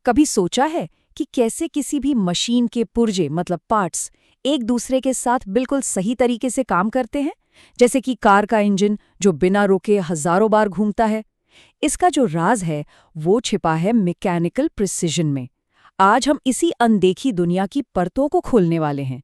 कभी सोचा है कि कैसे किसी भी मशीन के पुर्जे मतलब पार्ट्स एक दूसरे के साथ बिल्कुल सही तरीके से काम करते हैं? जैसे कि कार का इंजन जो बिना रुके हजारों बार घूमता है। इसका जो राज है वो छिपा है मैकेनिकल प्रिसिजन में। आज हम इसी अनदेखी दुनिया की परतों को खोलने वाले हैं।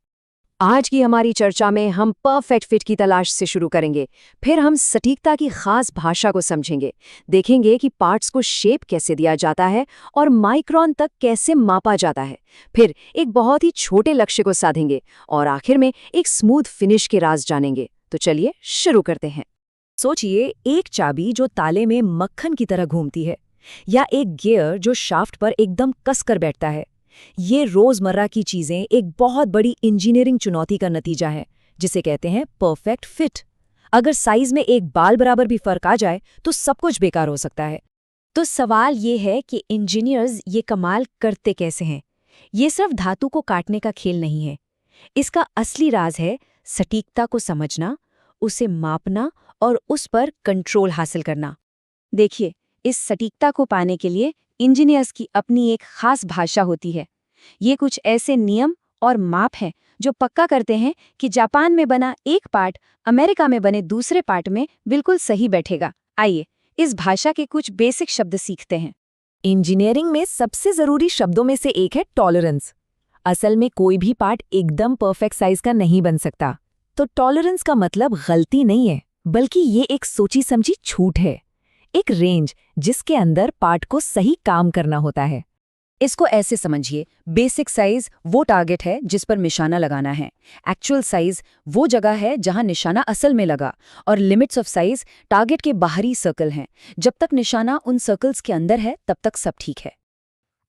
आज की हमारी चर्चा में हम परफेक्ट फिट की तलाश से शुरू करेंगे। फिर हम सटीकता की खास भाषा को समझेंगे, देखेंगे कि पार्ट्स को शेप कैसे दिया जाता है और माइक्रोन तक कैसे मापा जाता है। फिर एक बहुत ही छोटे लक्ष्य को साधेंगे और आखिर में एक स्मूथ फिनिश के राज जानेंगे। तो चलिए शुरू करते हैं। सोचिए, एक चाबी जो ताले में मक्खन की तरह घूमती है, या एक गियर जो शाफ्ट पर एकदम कसकर बैठता है। ये रोजमर्रा की चीजें एक बहुत बड़ी इंजीनियरिंग चुनौती का नतीजा है, जिसे कहते हैं परफेक्ट फिट। अगर साइज में एक बाल बराबर भी फर्क आ जाए तो सब कुछ बेकार हो सकता है। तो सवाल ये है कि इंजीनियर्स ये कमाल करते कैसे हैं? ये सिर्फ धातु को काटने का खेल नहीं है। इसका असली राज है सटीकता को समझना, उसे मापना और उस पर कंट्रोल हासिल करना। देखिए, इस सटीकता को पाने के लिए इंजीनियर्स की अपनी एक खास भाषा होती है। ये कुछ ऐसे नियम और माप हैं जो पक्का करते हैं कि जापान में बना एक पार्ट अमेरिका में बने दूसरे पार्ट में बिल्कुल सही बैठेगा। आइए इस भाषा के कुछ बेसिक शब्द सीखते हैं। इंजीनियरिंग में सबसे जरूरी शब्दों में से एक है टॉलरेंस। असल में कोई भी पार्ट एकदम परफेक्ट साइज का नहीं बन सकता। तो टॉलरेंस का मतलब गलती नहीं है, बल्कि ये एक सोची समझी छूट है, एक रेंज जिसके अंदर पार्ट को सही काम करना होता है। इसको ऐसे समझिए, बेसिक साइज वो टारगेट है जिस पर निशाना लगाना है, एक्चुअल साइज वो जगह है जहां निशाना असल में लगा, और लिमिट्स ऑफ साइज टारगेट के बाहरी सर्कल हैं। जब तक निशाना उन सर्कल्स के अंदर है तब तक सब ठीक है।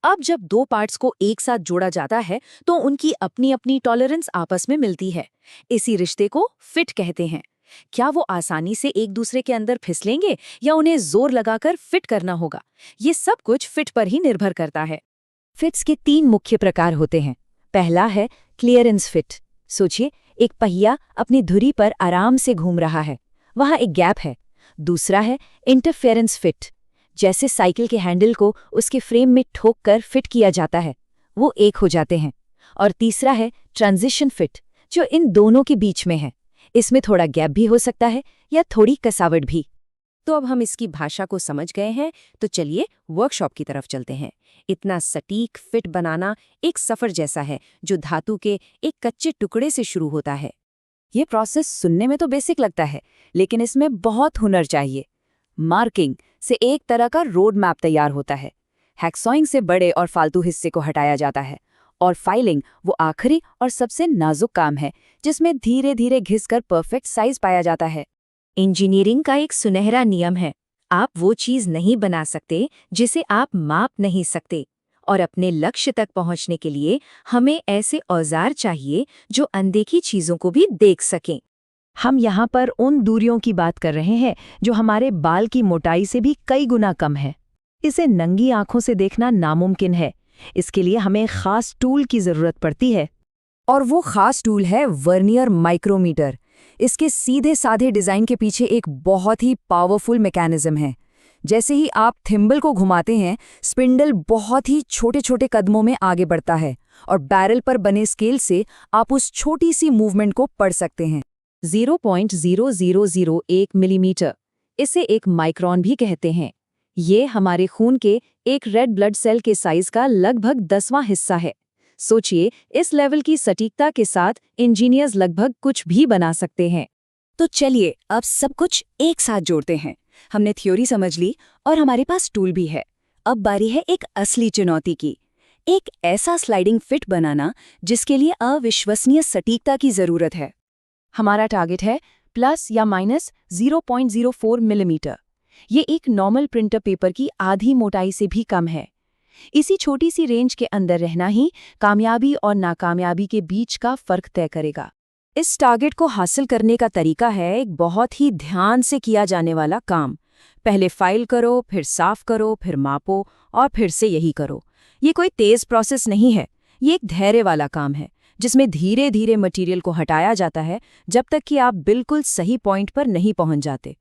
अब जब दो पार्ट्स को एक साथ जोड़ा जाता है तो उनकी अपनी अपनी टॉलरेंस आपस में मिलती है। इसी रिश्ते को फिट कहते हैं। क्या वो आसानी से एक दूसरे के अंदर फिसलेंगे या उन्हें जोर लगाकर फिट करना होगा, ये सब कुछ फिट पर ही निर्भर करता है। फिट्स के 3 मुख्य प्रकार होते हैं। पहला है क्लियरेंस फिट। सोचिए, एक पहिया अपनी धुरी पर आराम से घूम रहा है, वहां एक गैप है। दूसरा है इंटरफेरेंस फिट, जैसे साइकिल के हैंडल को उसके फ्रेम में ठोक कर फिट किया जाता है, वो एक हो जाते हैं। और तीसरा है ट्रांजिशन फिट, जो इन दोनों के बीच में है। इसमें थोड़ा गैप भी हो सकता है या थोड़ी कसावट भी। तो अब हम इसकी भाषा को समझ गए हैं, तो चलिए वर्कशॉप की तरफ चलते हैं। इतना सटीक फिट बनाना एक सफर जैसा है जो धातु के एक कच्चे टुकड़े से शुरू होता है। ये प्रोसेस सुनने में तो बेसिक लगता है, लेकिन इसमें बहुत हुनर चाहिए। मार्किंग से एक तरह का रोड मैप तैयार होता है, हैक्सॉइंग से बड़े और फालतू हिस्से को हटाया जाता है, और फाइलिंग वो आखिरी और सबसे नाजुक काम है जिसमें धीरे धीरे घिसकर परफेक्ट साइज पाया जाता है। इंजीनियरिंग का एक सुनहरा नियम है, आप वो चीज नहीं बना सकते जिसे आप माप नहीं सकते। और अपने लक्ष्य तक पहुंचने के लिए हमें ऐसे औजार चाहिए जो अनदेखी चीजों को भी देख सकें। हम यहाँ पर उन दूरियों की बात कर रहे हैं जो हमारे बाल की मोटाई से भी कई गुना कम है। इसे नंगी आंखों से देखना नामुमकिन है। इसके लिए हमें खास टूल की जरूरत पड़ती है, और वो खास टूल है वर्नियर माइक्रोमीटर। इसके सीधे साधे डिजाइन के पीछे एक बहुत ही पावरफुल मैकेनिज्म है। जैसे ही आप थिम्बल को घुमाते हैं, स्पिंडल बहुत ही छोटे छोटे कदमों में आगे बढ़ता है, और बैरल पर बने स्केल से आप उस छोटी सी मूवमेंट को पढ़ सकते हैं। 0.0001 मिलीमीटर, इसे एक माइक्रोन भी कहते हैं। ये हमारे खून के एक रेड ब्लड सेल के साइज का लगभग 10वां हिस्सा है। सोचिए, इस लेवल की सटीकता के साथ इंजीनियर्स लगभग कुछ भी बना सकते हैं। तो चलिए अब सब कुछ एक साथ जोड़ते हैं। हमने थ्योरी समझ ली और हमारे पास टूल भी है। अब बारी है एक असली चुनौती की, एक ऐसा स्लाइडिंग फिट बनाना जिसके लिए अविश्वसनीय सटीकता की जरूरत है। हमारा टारगेट है प्लस या माइनस 0.04 मिलीमीटर। ये एक नॉर्मल प्रिंटर पेपर की आधी मोटाई से भी कम है। इसी छोटी सी रेंज के अंदर रहना ही कामयाबी और नाकामयाबी के बीच का फर्क तय करेगा। इस टारगेट को हासिल करने का तरीका है एक बहुत ही ध्यान से किया जाने वाला काम। पहले फाइल करो, फिर साफ करो, फिर मापो, और फिर से यही करो। ये कोई तेज प्रोसेस नहीं है, ये एक धैर्य वाला काम है जिसमें धीरे धीरे मटेरियल को हटाया जाता है जब तक कि आप बिल्कुल सही पॉइंट पर नहीं पहुंच जाते।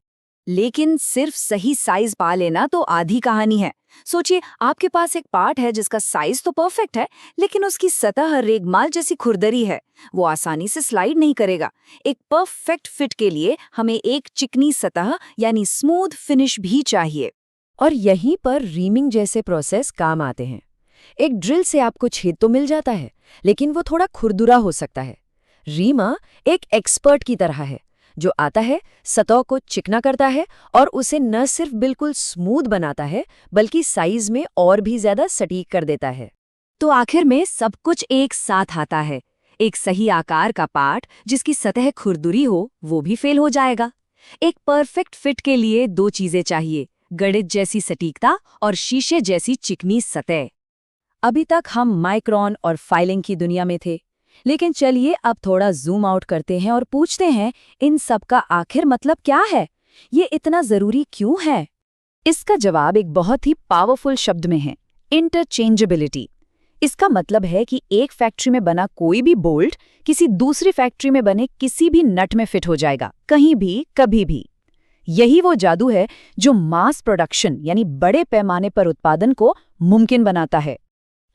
लेकिन सिर्फ सही साइज पा लेना तो आधी कहानी है। सोचिए, आपके पास एक पार्ट है जिसका साइज तो परफेक्ट है, लेकिन उसकी सतह रेगमाल जैसी खुरदरी है। वो आसानी से स्लाइड नहीं करेगा। एक परफेक्ट फिट के लिए हमें एक चिकनी सतह यानी स्मूथ फिनिश भी चाहिए। और यहीं पर रीमिंग जैसे प्रोसेस काम आते हैं। एक ड्रिल से आपको छेद तो मिल जाता है, लेकिन वो थोड़ा खुरदुरा हो सकता है। रीमा एक एक्सपर्ट की तरह है, जो आता है, सतह को चिकना करता है और उसे न सिर्फ बिल्कुल स्मूथ बनाता है, बल्कि साइज में और भी ज्यादा सटीक कर देता है। तो आखिर में सब कुछ एक साथ आता है। एक सही आकार का पार्ट जिसकी सतह खुरदुरी हो, वो भी फेल हो जाएगा। एक परफेक्ट फिट के लिए दो चीजें चाहिए, गणित जैसी सटीकता और शीशे जैसी चिकनी सतह। अभी तक हम माइक्रोन और फाइलिंग की दुनिया में थे, लेकिन चलिए अब थोड़ा जूम आउट करते हैं और पूछते हैं, इन सब का आखिर मतलब क्या है? ये इतना जरूरी क्यों है? इसका जवाब एक बहुत ही पावरफुल शब्द में है, इंटरचेंजेबिलिटी। इसका मतलब है कि एक फैक्ट्री में बना कोई भी बोल्ट किसी दूसरी फैक्ट्री में बने किसी भी नट में फिट हो जाएगा, कहीं भी, कभी भी। यही वो जादू है जो मास प्रोडक्शन यानी बड़े पैमाने पर उत्पादन को मुमकिन बनाता है।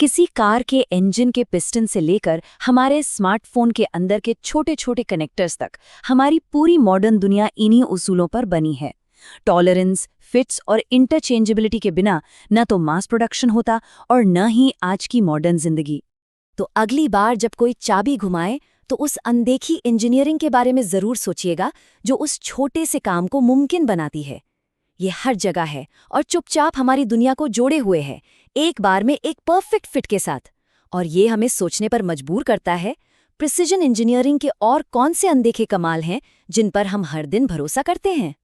किसी कार के इंजन के पिस्टन से लेकर हमारे स्मार्टफोन के अंदर के छोटे छोटे कनेक्टर्स तक, हमारी पूरी मॉडर्न दुनिया इन्हीं उसूलों पर बनी है। टॉलरेंस, फिट्स और इंटरचेंजेबिलिटी के बिना न तो मास प्रोडक्शन होता और न ही आज की मॉडर्न जिंदगी। तो अगली बार जब कोई चाबी घुमाए, तो उस अनदेखी इंजीनियरिंग के बारे में जरूर सोचिएगा, जो उस छोटे से काम को मुमकिन बनाती है। ये हर जगह है और चुपचाप हमारी दुनिया को जोड़े हुए है, एक बार में एक परफेक्ट फिट के साथ। और ये हमें सोचने पर मजबूर करता है, प्रिसिजन इंजीनियरिंग के और कौन से अनदेखे कमाल हैं जिन पर हम हर दिन भरोसा करते हैं।